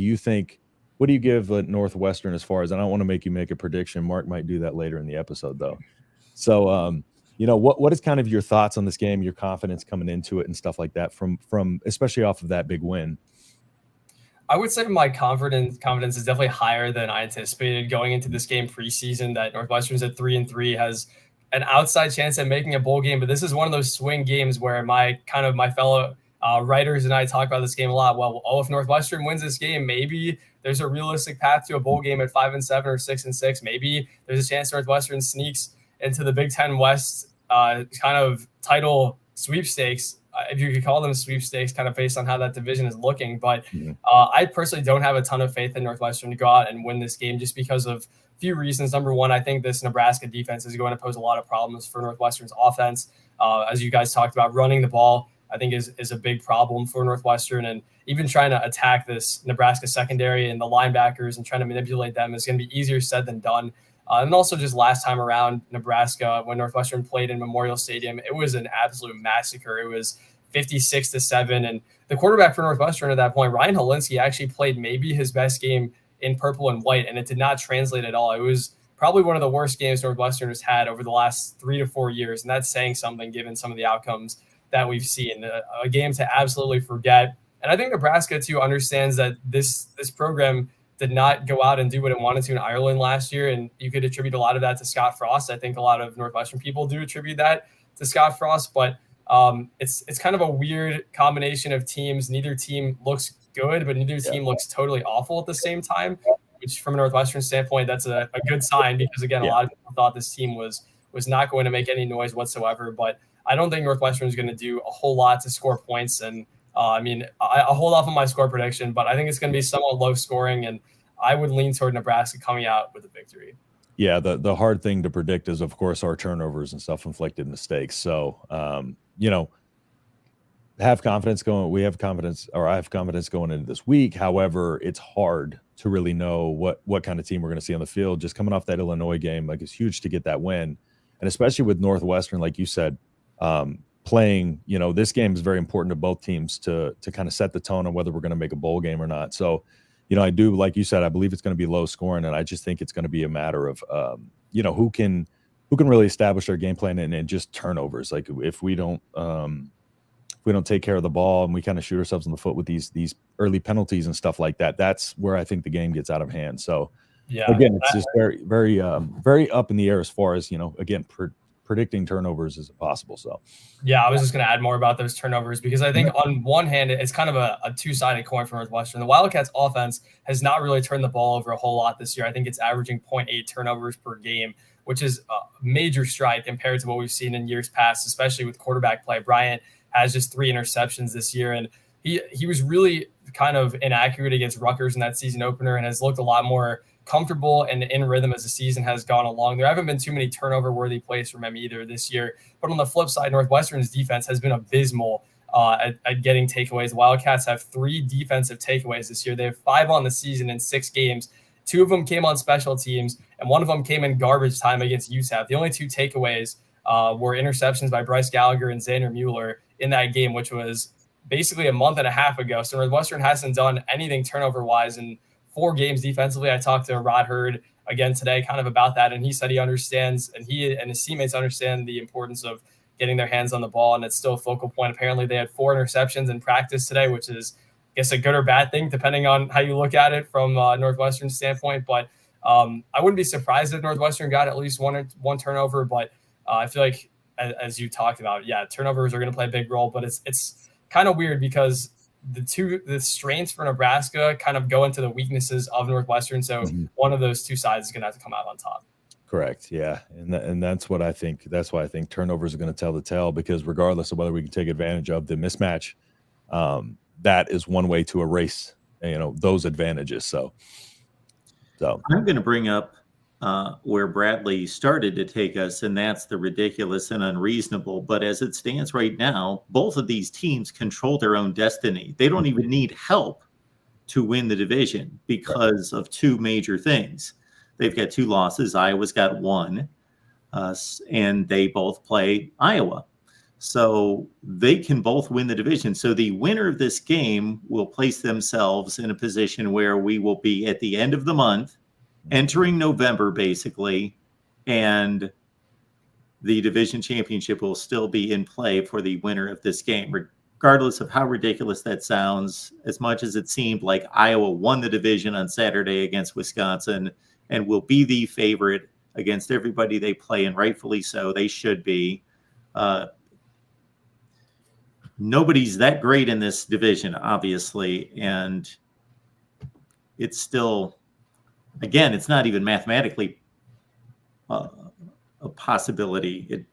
what do you give Northwestern as far as, I don't want to make you make a prediction. Mark might do that later in the episode though. So, what is kind of your thoughts on this game, your confidence coming into it and stuff like that from especially off of that big win? I would say my confidence is definitely higher than I anticipated going into this game preseason. That Northwestern's at 3-3 has an outside chance at making a bowl game, but this is one of those swing games where my fellow writers and I talk about this game a lot. Well, if Northwestern wins this game, maybe there's a realistic path to a bowl game at 5-7 or 6-6. Maybe there's a chance Northwestern sneaks into the Big Ten West kind of title sweepstakes, if you could call them sweepstakes, kind of based on how that division is looking. But I personally don't have a ton of faith in Northwestern to go out and win this game just because of a few reasons. Number one, I think this Nebraska defense is going to pose a lot of problems for Northwestern's offense. As you guys talked about, running the ball, I think is a big problem for Northwestern, and even trying to attack this Nebraska secondary and the linebackers and trying to manipulate them is going to be easier said than done. And also just last time around, Nebraska, when Northwestern played in Memorial Stadium, it was an absolute massacre. It was 56-7. And the quarterback for Northwestern at that point, Ryan Helinski, actually played maybe his best game in purple and white, and it did not translate at all. It was probably one of the worst games Northwestern has had over the last 3 to 4 years. And that's saying something given some of the outcomes that we've seen. A game to absolutely forget. And I think Nebraska, too, understands that this program did not go out and do what it wanted to in Ireland last year. And you could attribute a lot of that to Scott Frost. I think a lot of Northwestern people do attribute that to Scott Frost, but it's kind of a weird combination of teams. Neither team looks good, but neither team looks totally awful at the same time, which from a Northwestern standpoint, that's a good sign because, again, a lot of people thought this team was not going to make any noise whatsoever. But I don't think Northwestern is going to do a whole lot to score points. And I'll hold off on my score prediction, but I think it's going to be somewhat low scoring, and I would lean toward Nebraska coming out with a victory. Yeah, the hard thing to predict is, of course, our turnovers and self-inflicted mistakes. So, have confidence going. I have confidence going into this week. However, it's hard to really know what kind of team we're going to see on the field. Just coming off that Illinois game, like, it's huge to get that win, and especially with Northwestern, like you said, playing. This game is very important to both teams to kind of set the tone on whether we're going to make a bowl game or not. So, I do, like you said, I believe it's going to be low scoring, and I just think it's going to be a matter of, who can really establish their game plan and just turnovers. Like if we don't take care of the ball and we kind of shoot ourselves in the foot with these early penalties and stuff like that, that's where I think the game gets out of hand. So again, it's just very, very, very up in the air as far as, again, predicting turnovers is impossible. So yeah, I was just going to add more about those turnovers because I think on one hand, it's kind of a two-sided coin for Northwestern. The Wildcats offense has not really turned the ball over a whole lot this year. I think it's averaging 0.8 turnovers per game, which is a major strike compared to what we've seen in years past, especially with quarterback play. Bryant has just 3 interceptions this year, and he was really kind of inaccurate against Rutgers in that season opener and has looked a lot more comfortable and in rhythm as the season has gone along. There haven't been too many turnover-worthy plays from him either this year. But on the flip side, Northwestern's defense has been abysmal at getting takeaways. The Wildcats have 3 defensive takeaways this year. They have 5 on the season in 6 games. 2 of them came on special teams, and 1 of them came in garbage time against UTEP. The only 2 takeaways were interceptions by Bryce Gallagher and Xander Mueller in that game, which was basically a month and a half ago. So Northwestern hasn't done anything turnover-wise in 4 games defensively. I talked to Rod Hurd again today kind of about that, and he said he understands, and he and his teammates understand the importance of getting their hands on the ball, and it's still a focal point. Apparently they had 4 interceptions in practice today, which is, I guess, a good or bad thing, depending on how you look at it from Northwestern's standpoint. But I wouldn't be surprised if Northwestern got at least one turnover, but I feel like, as you talked about, turnovers are going to play a big role, but it's kind of weird because the strengths for Nebraska kind of go into the weaknesses of Northwestern. So one of those 2 sides is going to have to come out on top. Correct. Yeah. And that's what I think. That's why I think turnovers are going to tell the tale, because regardless of whether we can take advantage of the mismatch, that is one way to erase, those advantages. So I'm going to bring up where Bradley started to take us, and that's the ridiculous and unreasonable. But as it stands right now, both of these teams control their own destiny. They don't even need help to win the division because of 2 major things. They've got 2 losses. Iowa's got 1, and they both play Iowa. So they can both win the division. So the winner of this game will place themselves in a position where we will be at the end of the month, entering November, basically, and the division championship will still be in play for the winner of this game. regardless of how ridiculous that sounds, as much as it seemed like Iowa won the division on Saturday against Wisconsin and will be the favorite against everybody they play, and rightfully so, they should be. Nobody's that great in this division, obviously, and it's still, again, it's not even mathematically a possibility.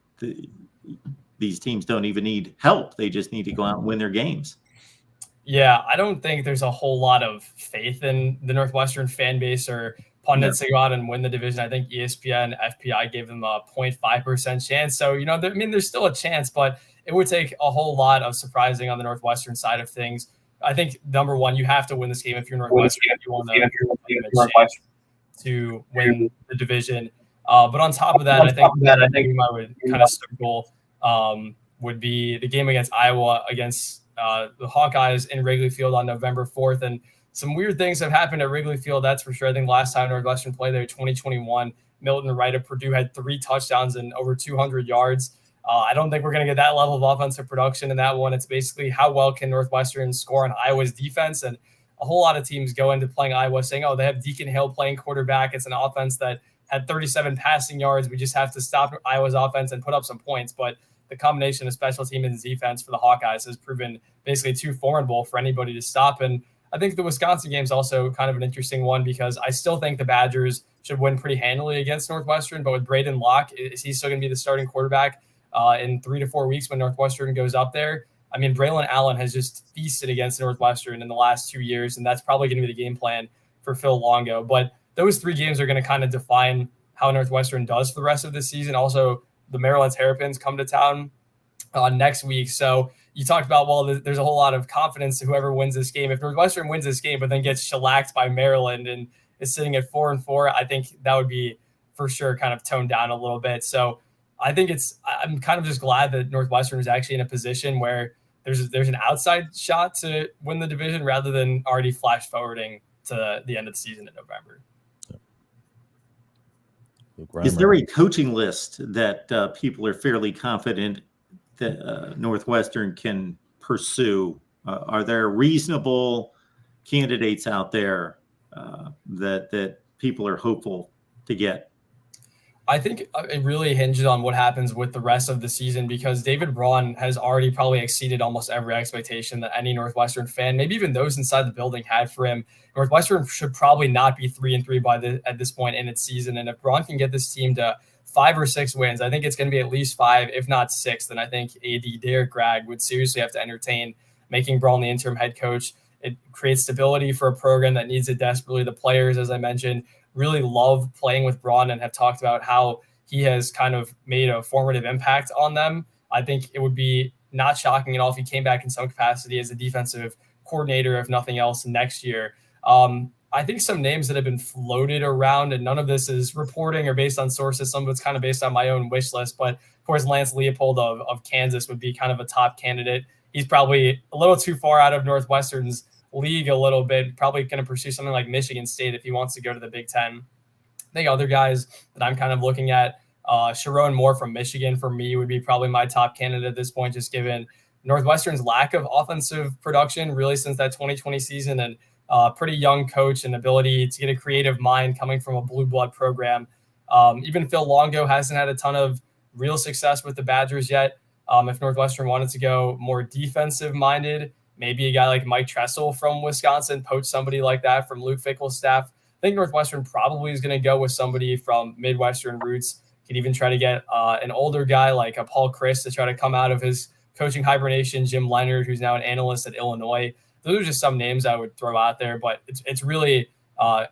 These teams don't even need help. They just need to go out and win their games. Yeah, I don't think there's a whole lot of faith in the Northwestern fan base or pundits to go out and win the division. I think ESPN, FPI gave them a 0.5% chance. So, there's still a chance, but it would take a whole lot of surprising on the Northwestern side of things. I think, number one, you have to win this game if you're Northwestern. If you want to win the division. But on top of that, I think I would kind of circle would be the game against Iowa against the Hawkeyes in Wrigley Field on November 4th. And some weird things have happened at Wrigley Field, that's for sure. I think last time Northwestern played there, 2021, Milton Wright of Purdue had 3 touchdowns and over 200 yards. I don't think we're going to get that level of offensive production in that one. It's basically how well can Northwestern score on Iowa's defense. And a whole lot of teams go into playing Iowa saying, oh, they have Deacon Hill playing quarterback. It's an offense that had 37 passing yards. We just have to stop Iowa's offense and put up some points. But the combination of special team and defense for the Hawkeyes has proven basically too formidable for anybody to stop. And I think the Wisconsin game is also kind of an interesting one because I still think the Badgers should win pretty handily against Northwestern. But with Braden Locke, is he still going to be the starting quarterback in 3 to 4 weeks when Northwestern goes up there? I mean, Braylon Allen has just feasted against Northwestern in the last 2 years, and that's probably going to be the game plan for Phil Longo. But those 3 games are going to kind of define how Northwestern does for the rest of the season. Also, the Maryland Terrapins come to town next week. So you talked about, well, there's a whole lot of confidence to whoever wins this game. If Northwestern wins this game but then gets shellacked by Maryland and is sitting at 4-4, I think that would be for sure kind of toned down a little bit. So I think I'm kind of just glad that Northwestern is actually in a position where there's an outside shot to win the division rather than already flash forwarding to the end of the season in November. Is there a coaching list that people are fairly confident that Northwestern can pursue? Are there reasonable candidates out there that people are hopeful to get? I think it really hinges on what happens with the rest of the season because David Braun has already probably exceeded almost every expectation that any Northwestern fan, maybe even those inside the building, had for him. Northwestern should probably not be 3-3 at this point in its season. And if Braun can get this team to 5 or 6 wins, I think it's going to be at least 5, if not 6. Then I think AD Derek Gragg would seriously have to entertain making Braun the interim head coach. It creates stability for a program that needs it desperately. The players, as I mentioned, really love playing with Braun and have talked about how he has kind of made a formative impact on them. I think it would be not shocking at all if he came back in some capacity as a defensive coordinator, if nothing else, next year. I think some names that have been floated around, and none of this is reporting or based on sources. Some of it's kind of based on my own wish list. But, of course, Lance Leopold of Kansas would be kind of a top candidate. He's probably a little too far out of Northwestern's league a little bit, probably going to pursue something like Michigan State if he wants to go to the Big Ten. I think other guys that I'm kind of looking at, Sharon Moore from Michigan for me would be probably my top candidate at this point, just given Northwestern's lack of offensive production really since that 2020 season and pretty young coach and ability to get a creative mind coming from a blue blood program. Even Phil Longo hasn't had a ton of real success with the Badgers yet. If Northwestern wanted to go more defensive minded, maybe a guy like Mike Tressel from Wisconsin, poach somebody like that from Luke Fickell's staff. I think Northwestern probably is going to go with somebody from Midwestern roots. Could even try to get an older guy like a Paul Chris to try to come out of his coaching hibernation. Jim Leonard, who's now an analyst at Illinois. Those are just some names I would throw out there, but it's really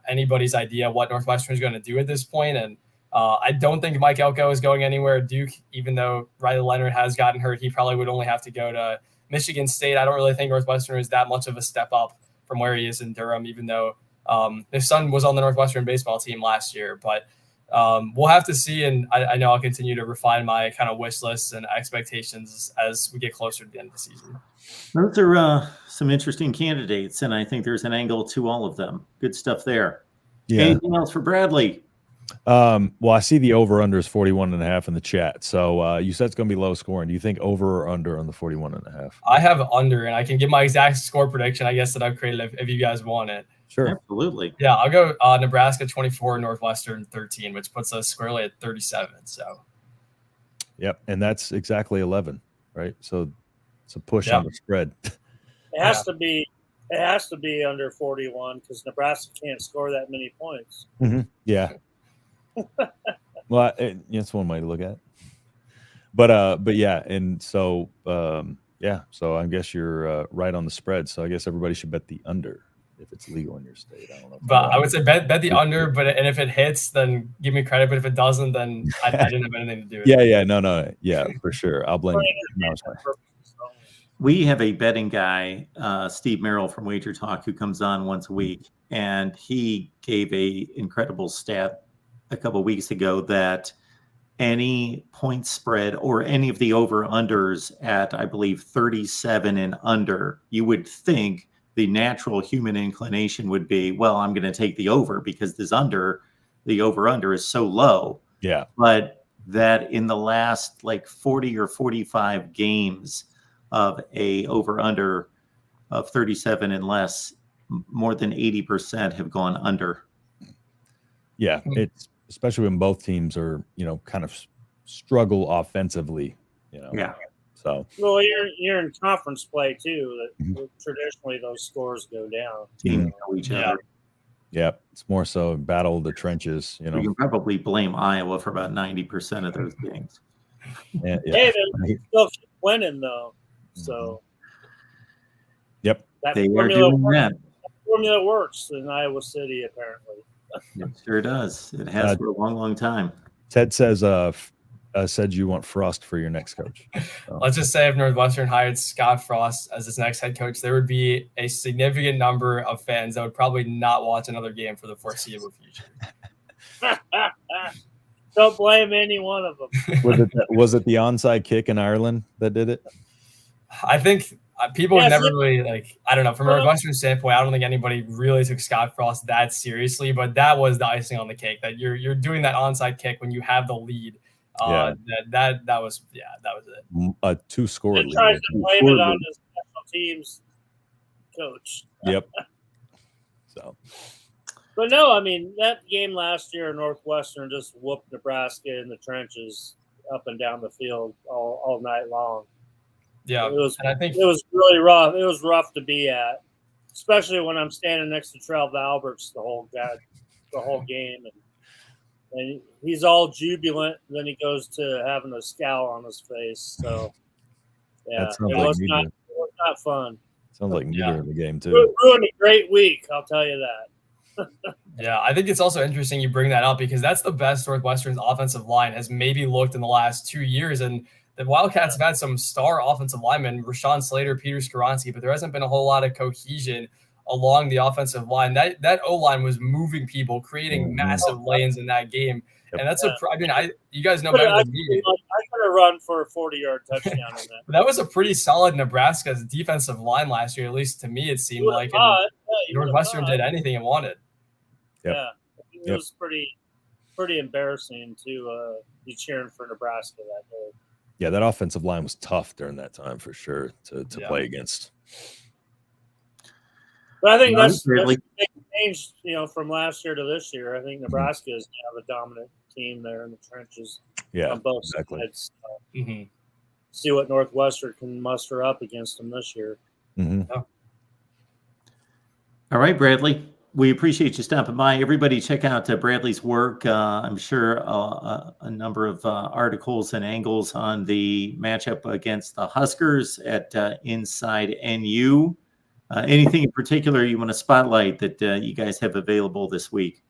anybody's idea what Northwestern is going to do at this point. And I don't think Mike Elko is going anywhere at Duke, even though Riley Leonard has gotten hurt. He probably would only have to go to Michigan State. I don't really think Northwestern is that much of a step up from where he is in Durham, even though his son was on the Northwestern baseball team last year. But we'll have to see, and I know I'll continue to refine my kind of wish lists and expectations as we get closer to the end of the season. Those are some interesting candidates, and I think there's an angle to all of them. Good stuff there. Yeah. Anything else for Bradley? Well, I see the over-under is 41.5 in the chat. So you said it's going to be low scoring. Do you think over or under on the 41.5? I have under, and I can give my exact score prediction, I guess, that I've created if you guys want it. Sure. Absolutely. Yeah, I'll go Nebraska 24, Northwestern 13, which puts us squarely at 37. So. Yep, and that's exactly 11, right? So it's a push on the spread. It has to be. It has to be under 41 because Nebraska can't score that many points. Mm-hmm. Yeah. Well, it's one way to look at it. But yeah, and so so I guess you're right on the spread. So I guess everybody should bet the under if it's legal in your state. I don't know. But I would say bet the under. And if it hits, then give me credit. But if it doesn't, then I didn't have anything to do with it. Yeah, no, yeah, for sure. I'll blame you. We have a betting guy, Steve Merrill from Wager Talk, who comes on once a week, and he gave a incredible stat a couple of weeks ago that any point spread or any of the over-unders at, I believe, 37 and under, you would think the natural human inclination would be, well, I'm going to take the over because the over-under is so low. Yeah. But that in the last 40 or 45 games of a over-under of 37 and less, more than 80% have gone under. Yeah, it's especially when both teams are, kind of struggle offensively, Yeah. So well, you're in conference play too. That traditionally those scores go down. Teams know each other. Yeah, it's more so battle of the trenches. You can probably blame Iowa for about 90% of those games. Yeah. Hey, they still keep winning though. So. Yep. They are doing that. Formula works in Iowa City, apparently. It sure does. It has for a long, long time. Ted says, said you want Frost for your next coach. So. Let's just say if Northwestern hired Scott Frost as his next head coach, there would be a significant number of fans that would probably not watch another game for the foreseeable future. Don't blame any one of them. Was it the onside kick in Ireland that did it? I think people would never really I don't know. From a Northwestern standpoint, I don't think anybody really took Scott Frost that seriously, but that was the icing on the cake. That you're doing that onside kick when you have the lead. That was it. A 2-score lead. Tries to blame it on his special teams coach. Yep. So. But no, I mean that game last year, Northwestern just whooped Nebraska in the trenches, up and down the field all night long. Yeah, and I think it was really rough. It was rough to be at, especially when I'm standing next to Trev Alberts the whole game, and he's all jubilant. And then he goes to having a scowl on his face. So yeah, it was not fun. Sounds like neither in the game too. Ruined a great week, I'll tell you that. Yeah, I think it's also interesting you bring that up because that's the best Northwestern's offensive line has maybe looked in the last 2 years, and the Wildcats have had some star offensive linemen, Rashawn Slater, Peter Skoronsky, but there hasn't been a whole lot of cohesion along the offensive line. That O-line was moving people, creating massive lanes in that game. And that's you guys know better than me. I could have run for a 40-yard touchdown in that. That was a pretty solid Nebraska's defensive line last year, at least to me it seemed like. Northwestern did anything it wanted. Yep. Yeah, it was pretty embarrassing to be cheering for Nebraska that day. Yeah, that offensive line was tough during that time for sure to play against. But I think that's a big change, from last year to this year. I think Nebraska is now the dominant team there in the trenches. On both sides. See what Northwestern can muster up against them this year. Mm-hmm. All right, Bradley. We appreciate you stopping by. Everybody check out Bradley's work. I'm sure a number of articles and angles on the matchup against the Huskers at Inside NU. Anything in particular you want to spotlight that you guys have available this week?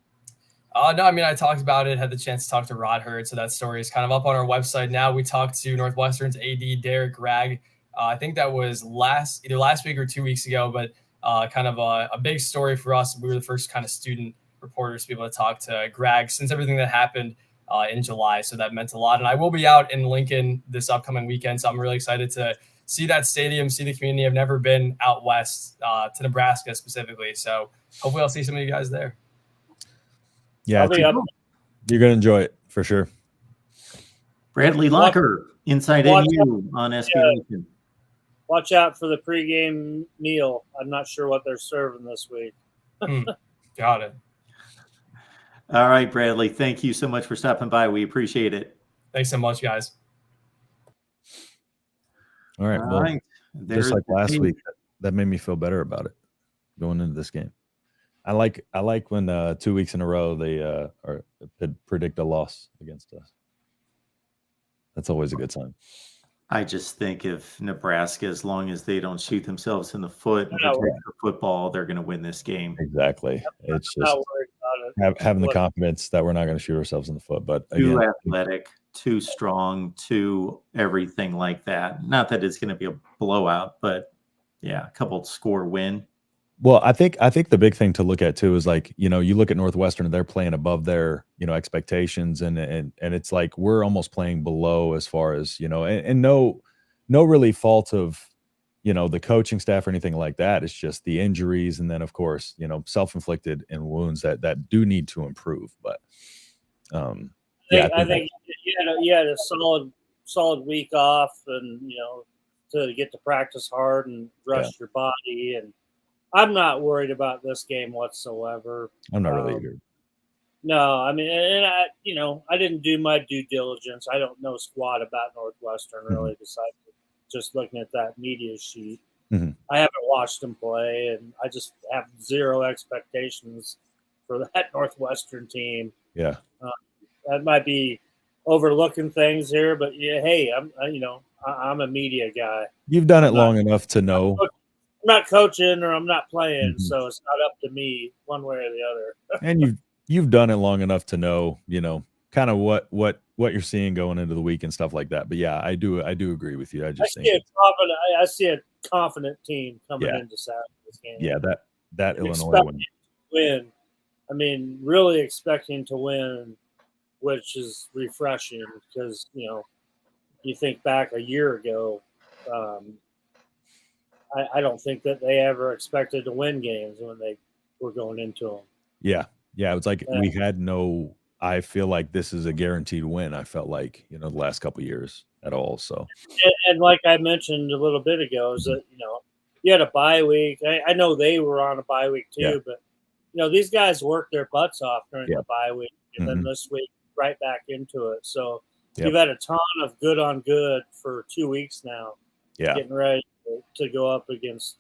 No, I mean, I talked about it, had the chance to talk to Rod Hurd, so that story is kind of up on our website now. We talked to Northwestern's AD, Derek Gragg. I think that was either last week or 2 weeks ago, but kind of a big story for us. We were the first kind of student reporters to be able to talk to Gragg since everything that happened in July. So that meant a lot. And I will be out in Lincoln this upcoming weekend. So I'm really excited to see that stadium, see the community. I've never been out west to Nebraska specifically. So hopefully I'll see some of you guys there. Yeah. You're gonna enjoy it for sure. Bradley Locker, Inside NU on SB Nation. Watch out for the pregame meal. I'm not sure what they're serving this week. Got it. All right, Bradley. Thank you so much for stopping by. We appreciate it. Thanks so much, guys. All right. All Well, right. just like last week, that made me feel better about it going into this game. I like when 2 weeks in a row they predict a loss against us. That's always a good sign. I just think if Nebraska, as long as they don't shoot themselves in the foot and protect the football, they're going to win this game. Exactly. It's just Not worried about it. having the confidence that we're not going to shoot ourselves in the foot. But Too again, athletic, too strong, too everything like that. Not that it's going to be a blowout, but yeah, a couple score win. well, I think the big thing to look at too is like, you look at Northwestern and they're playing above their, expectations and it's like we're almost playing below as far as, and no really fault of, the coaching staff or anything like that. It's just the injuries and then of course, self-inflicted and wounds that do need to improve. But I think you had a solid week off and, to get to practice hard and rest your body. And I'm not worried about this game whatsoever. I'm not really either. No, I mean, and I didn't do my due diligence. I don't know squat about Northwestern really, besides just looking at that media sheet. Mm-hmm. I haven't watched them play, and I just have zero expectations for that Northwestern team. Yeah, that might be overlooking things here, but yeah, hey, I'm a media guy. You've done it long enough to know. I'm not coaching or I'm not playing, so it's not up to me one way or the other. And you've done it long enough to know, kind of what you're seeing going into the week and stuff like that. But yeah, I do agree with you. I see a confident team coming into Saturday's game. Yeah, that Illinois win. I mean, really expecting to win, which is refreshing because you think back a year ago. I don't think that they ever expected to win games when they were going into them. Yeah. It was like we had no. I feel like this is a guaranteed win. I felt like the last couple of years at all. So and like I mentioned a little bit ago, is that you had a bye week. I know they were on a bye week too, but these guys worked their butts off during the bye week, and then this week right back into it. So you've had a ton of good on good for 2 weeks now. Yeah, getting ready to go up against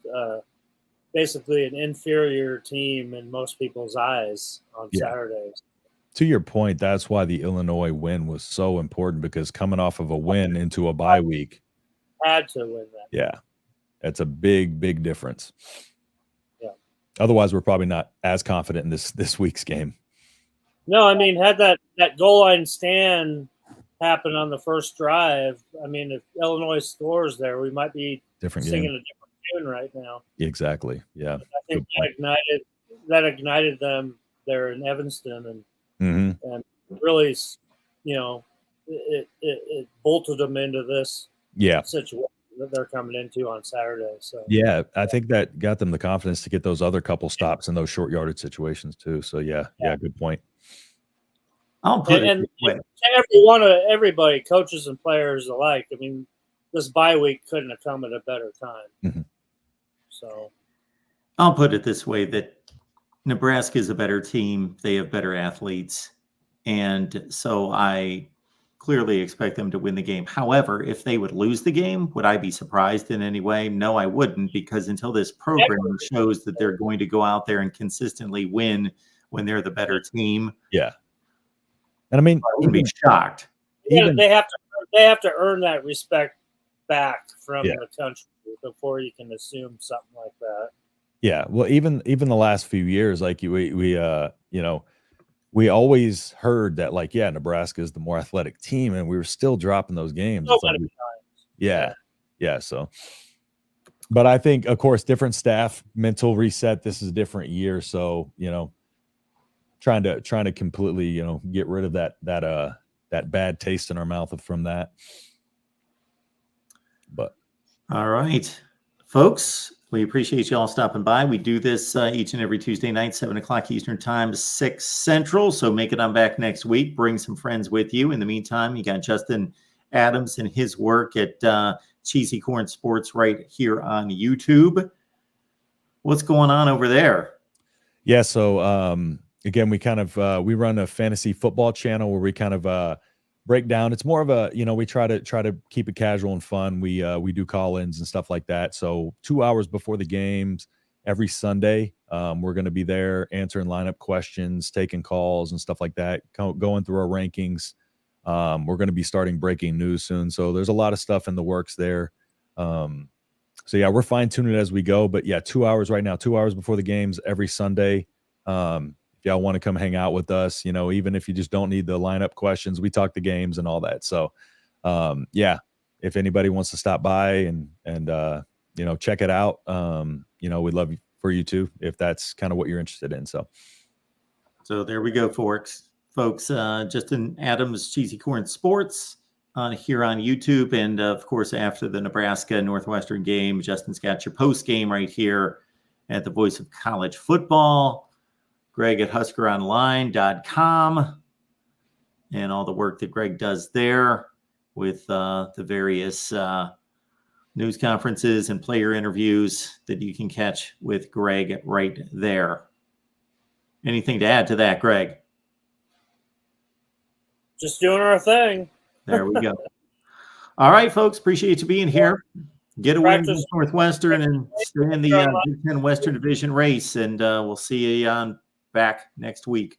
basically an inferior team in most people's eyes on Saturdays. To your point, that's why the Illinois win was so important, because coming off of a win into a bye week, had to win that. Yeah, that's a big difference. Yeah. Otherwise, we're probably not as confident in this week's game. No, I mean, had that goal line stand happen on the first drive, I mean, if Illinois scores there, we might be singing a different tune right now. Exactly. Yeah. I think that ignited them there in Evanston, and really, it bolted them into this situation that they're coming into on Saturday. So yeah, I think that got them the confidence to get those other couple stops in those short yardage situations too. So yeah, good point. I'll put and everybody, coaches and players alike. I mean, this bye week couldn't have come at a better time. So I'll put it this way, that Nebraska is a better team. They have better athletes. And so I clearly expect them to win the game. However, if they would lose the game, would I be surprised in any way? No, I wouldn't, because until this program shows that they're going to go out there and consistently win when they're the better team. Yeah. And I mean, I wouldn't be shocked. They have to earn that respect back from the country before you can assume something like that. Yeah, well, even the last few years, like we always heard that, like, Nebraska is the more athletic team, and we were still dropping those games. Yeah. So, but I think, of course, different staff, mental reset. This is a different year, so trying to completely get rid of that bad taste in our mouth from that. But all right, folks, We appreciate you all stopping by. We do this each and every Tuesday night, 7 o'clock Eastern Time, 6 Central. So make it on back next week. Bring some friends with you. In the meantime, you got Justin Adams and his work at Cheesy Corn Sports right here on YouTube. What's going on over there? Yeah, so again, we kind of we run a fantasy football channel where we kind of break down. It's more of a, we try to keep it casual and fun. We do call-ins and stuff like that. So 2 hours before the games every Sunday, we're going to be there answering lineup questions, taking calls and stuff like that, going through our rankings. We're going to be starting breaking news soon. So there's a lot of stuff in the works there. So yeah, we're fine-tuning it as we go, but yeah, 2 hours right now, 2 hours before the games every Sunday. If y'all want to come hang out with us, even if you just don't need the lineup questions, we talk the games and all that. So yeah, if anybody wants to stop by and check it out, we'd love for you to, if that's kind of what you're interested in. So there we go, folks. Justin Adams, Cheesy Corn Sports here on YouTube. And of course, after the Nebraska Northwestern game, Justin's got your post game right here at the Voice of College Football. Greg at HuskerOnline.com and all the work that Greg does there with the various news conferences and player interviews that you can catch with Greg right there. Anything to add to that, Greg? Just doing our thing. There we go. All right, folks. Appreciate you being here. Get a win against Northwestern and stay in the Big Ten Western Division race, and we'll see you on back next week.